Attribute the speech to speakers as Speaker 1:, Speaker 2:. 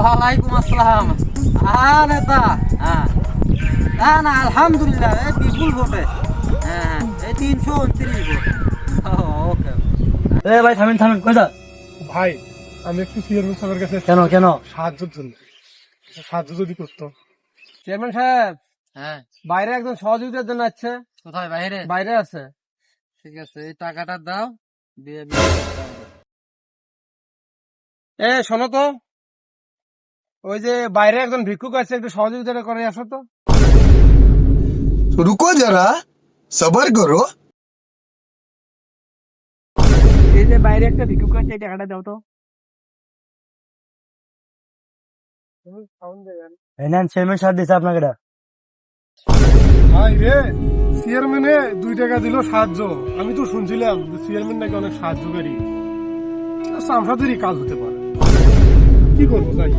Speaker 1: ওয়ালাইকুম আসসালাম। নেতা, হ্যাঁ না আলহামদুলিল্লাহ বিপুল ভোটে। হ্যাঁ এই 329 ভোট। ওকে
Speaker 2: এ ভাই থামেন থামেন, কই যা?
Speaker 3: ভাই আমি একটু চেয়ারম্যান সাহেবের কাছে
Speaker 2: কেন কেন?
Speaker 3: সাহায্যের জন্য সাহায্য যদি করতো।
Speaker 1: চেয়ারম্যান সাহেব
Speaker 2: হ্যাঁ,
Speaker 1: বাইরে একজন সহযোগিতার জন্য আছে।
Speaker 2: কোথায়? বাইরে?
Speaker 1: বাইরে আছে।
Speaker 2: ঠিক আছে, এই টাকাটা দাও, দিয়ে
Speaker 1: শোনো তো, ওই যে বাইরে একজন ভিক্ষুক আছে, একটু সহযোগিতা করে আসো তো।
Speaker 4: रुको जरा सबर करो।
Speaker 1: এই যে বাইরে একটা ভিক্ষুক আছে, এই টাকাটা দাও তো।
Speaker 2: এই নেন, চেয়ারম্যান সাহেব দিছে আপনাকে এটা।
Speaker 3: ভাই রে, চেয়ারম্যানে 2 টাকা দিল সাহায্য। আমি তো শুনছিলাম যে চেয়ারম্যান নাকি অনেক সাহায্যকারী। চামড়াদেরই কাজ হতে পারে। কি করবো তাই?